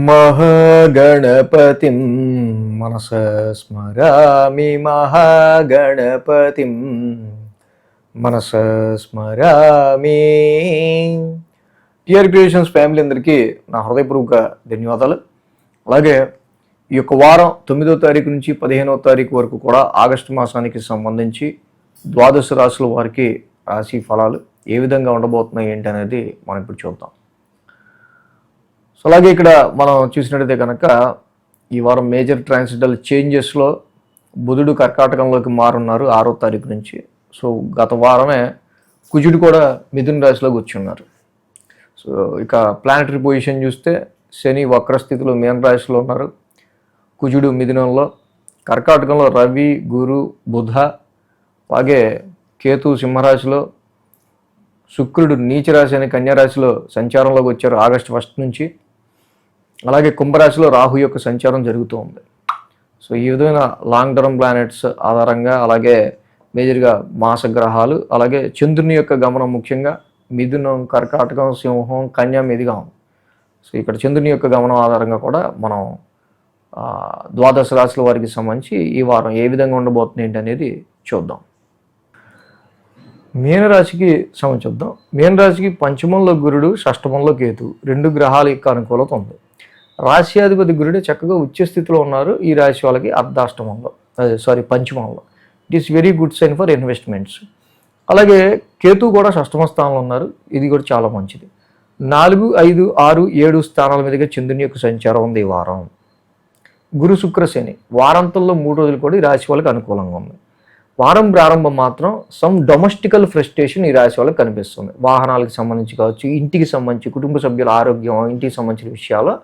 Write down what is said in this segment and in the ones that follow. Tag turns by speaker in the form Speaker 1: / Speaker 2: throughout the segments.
Speaker 1: మహాగణపతిం మనసా స్మరామి మహాగణపతిం మనసా స్మరామి. TR creations family అందరికీ నా హృదయపూర్వక ధన్యవాదాలు. అలాగే ఈ యొక్క వారం 9వ తారీఖు నుంచి 15వ తారీఖు వరకు కూడా ఆగస్టు మాసానికి సంబంధించి ద్వాదశ రాశుల వారికి రాశి ఫలాలు ఏ విధంగా ఉండబోతున్నాయి ఏంటి అనేది మనం ఇప్పుడు చూద్దాం. సో అలాగే ఇక్కడ మనం చూసినట్టయితే కనుక ఈ వారం మేజర్ ట్రాన్సిటల్ చేంజెస్లో బుధుడు కర్కాటకంలోకి మారున్నారు 6వ తారీఖు నుంచి. సో గత వారమే కుజుడు కూడా మిథున రాశిలో కూర్చున్నారు. సో ఇక ప్లానటరీ పొజిషన్ చూస్తే శని వక్రస్థితిలో మీన రాశిలో ఉన్నారు, కుజుడు మిథునంలో, కర్కాటకంలో రవి, గురు, బుధ, అలాగే కేతు సింహరాశిలో, శుక్రుడు నీచరాశి అని కన్యారాశిలో సంచారంలోకి వచ్చారు ఆగస్టు 1 నుంచి. అలాగే కుంభరాశిలో రాహు యొక్క సంచారం జరుగుతూ ఉంది. సో ఈ విధమైన లాంగ్ టర్మ్ ప్లానెట్స్ ఆధారంగా అలాగే మేజర్గా మాసగ్రహాలు అలాగే చంద్రుని యొక్క గమనం ముఖ్యంగా మిథునం, కర్కాటకం, సింహం, కన్యా మీదుగా ఉంది. సో ఇక్కడ చంద్రుని యొక్క గమనం ఆధారంగా కూడా మనం ద్వాదశ రాశుల వారికి సంబంధించి ఈ వారం ఏ విధంగా ఉండబోతుంది ఏంటి అనేది చూద్దాం. మీనరాశికి సంబంధించుద్దాం. మీనరాశికి పంచమంలో గురుడు, షష్టమంలో కేతు, 2 గ్రహాల యొక్క అనుకూలత ఉంది. రాశ్యాధిపతి గురుడు చక్కగా ఉచ్చ స్థితిలో ఉన్నారు ఈ రాశి వాళ్ళకి అర్ధాష్టమంలో, పంచమంలో. It is very good sign for investments. అలాగే కేతు కూడా షష్టమ స్థానంలో ఉన్నారు, ఇది కూడా చాలా మంచిది. 4, 5, 6, 7 స్థానాల మీదుగా చంద్రుని యొక్క సంచారం ఉంది ఈ వారం. గురు, శుక్ర, శని వారాంతంలో 3 రోజులు కూడా ఈ రాశి వాళ్ళకి అనుకూలంగా ఉంది. వారం ప్రారంభం మాత్రం సమ్ డొమెస్టికల్ ఫ్రస్ట్రేషన్ ఈ రాశి వాళ్ళకి కనిపిస్తుంది. వాహనాలకు సంబంధించి కావచ్చు, ఇంటికి సంబంధించి, కుటుంబ సభ్యుల ఆరోగ్యం, ఇంటికి సంబంధించిన విషయాలు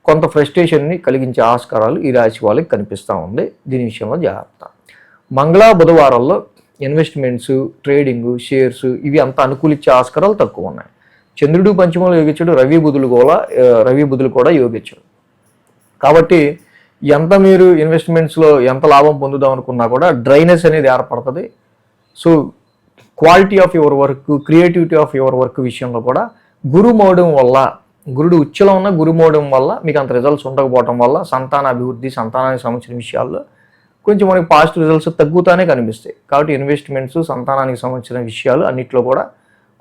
Speaker 1: కొంత ఫ్రస్ట్రేషన్ని కలిగించే ఆస్కారాలు ఈ రాశి వాళ్ళకి కనిపిస్తూ ఉంది. దీని విషయంలో జాగ్రత్త. మంగళ, బుధవారాల్లో ఇన్వెస్ట్మెంట్స్, ట్రేడింగ్, షేర్స్ ఇవి అంత అనుకూలించే ఆస్కారాలు తక్కువ ఉన్నాయి. చంద్రుడు పంచమంలో యోగించాడు, రవి బుధులు కూడా యోగించాడు. కాబట్టి ఎంత మీరు ఇన్వెస్ట్మెంట్స్లో ఎంత లాభం పొందుదాం అనుకున్నా కూడా డ్రైనెస్ అనేది ఏర్పడుతుంది. So quality of your work, creativity of your work విషయంలో కూడా గురుడు ఉచ్చలో ఉన్న గురుమోవడం వల్ల మీకు అంత రిజల్ట్స్ ఉండకపోవడం వల్ల సంతాన అభివృద్ధి, సంతానానికి సంబంధించిన విషయాల్లో కొంచెం మనకి పాజిటివ్ రిజల్ట్స్ తగ్గుతానే కనిపిస్తాయి. కాబట్టి ఇన్వెస్ట్మెంట్స్, సంతానానికి సంబంధించిన విషయాలు అన్నింటిలో కూడా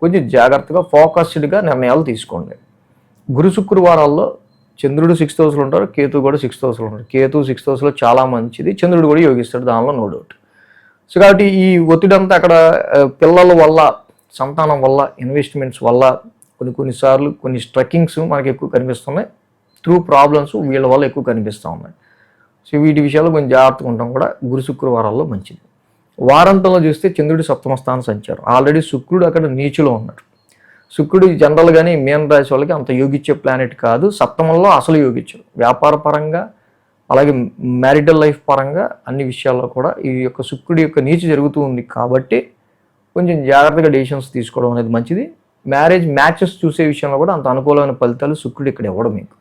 Speaker 1: కొంచెం జాగ్రత్తగా ఫోకస్డ్గా నిర్ణయాలు తీసుకోండి. గురు, శుక్రవారాల్లో చంద్రుడు 6th హౌస్లో ఉంటారు, కేతు కూడా 6th హౌస్లో ఉంటారు. కేతు 6th హౌస్లో చాలా మంచిది, చంద్రుడు కూడా యోగిస్తాడు, దానిలో నో డౌట్. సో కాబట్టి ఈ ఒత్తిడి అంతా అక్కడ పిల్లల వల్ల, సంతానం వల్ల, ఇన్వెస్ట్మెంట్స్ వల్ల కొన్నిసార్లు కొన్ని స్ట్రక్కింగ్స్ మనకి ఎక్కువ కనిపిస్తున్నాయి. త్రూ ప్రాబ్లమ్స్ వీళ్ళ వల్ల ఎక్కువ కనిపిస్తూ ఉన్నాయి. సో వీటి విషయాల్లో కొంచెం జాగ్రత్తగా ఉండడం కూడా గురు, శుక్రవారాల్లో మంచిది. వారాంతంలో చూస్తే చంద్రుడు 7వ స్థానం సంచారం. ఆల్రెడీ శుక్రుడు అక్కడ నీచులో ఉన్నాడు. శుక్రుడు జనరల్గానే మీన రాశి వాళ్ళకి అంత యోగించే ప్లానెట్ కాదు, సప్తమంలో అసలు యోగించడు. వ్యాపార పరంగా అలాగే మ్యారిటల్ లైఫ్ పరంగా అన్ని విషయాల్లో కూడా ఈ యొక్క శుక్రుడి యొక్క నీచు జరుగుతూ ఉంది. కాబట్టి కొంచెం జాగ్రత్తగా డెసిషన్స్ తీసుకోవడం అనేది మంచిది. మ్యాచెస్ చూసే విషయంలో కూడా అంత అనుకూలమైన ఫలితాలు శుక్రుడు ఇక్కడ ఇవ్వడం మీకు.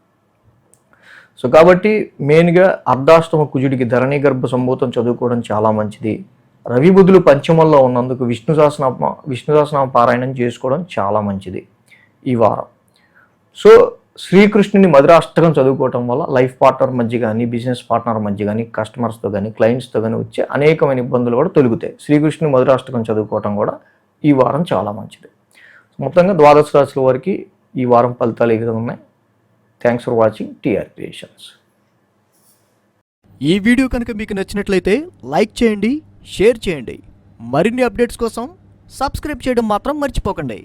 Speaker 1: సో కాబట్టి మెయిన్గా అర్ధాష్టమ కుజుడికి ధరణి గర్భ సంభూతం చదువుకోవడం చాలా మంచిది. రవి, బుధులు పంచమంలో ఉన్నందుకు విష్ణు సహస్రనామ పారాయణం చేసుకోవడం చాలా మంచిది ఈ వారం. సో శ్రీకృష్ణుని మధురాష్టకం చదువుకోవటం వల్ల లైఫ్ పార్ట్నర్ మధ్య కానీ, బిజినెస్ పార్ట్నర్ మధ్య కానీ, కస్టమర్స్తో కానీ, క్లయింట్స్తో కానీ వచ్చే అనేకమైన ఇబ్బందులు కూడా తొలుగుతాయి. శ్రీకృష్ణుని మధురాష్టకం చదువుకోవటం కూడా ఈ వారం చాలా మంచిది. మొత్తంగా ద్వాదశ రాశుల వారికి ఈ వారం ఫలితాలు ఏ విధంగా ఉన్నాయి. Thanks for watching TR creations.
Speaker 2: ఈ వీడియో కనుక మీకు నచ్చినట్లయితే లైక్ చేయండి, షేర్ చేయండి. మరిన్ని అప్డేట్స్ కోసం సబ్స్క్రైబ్ చేయడం మాత్రం మర్చిపోకండి.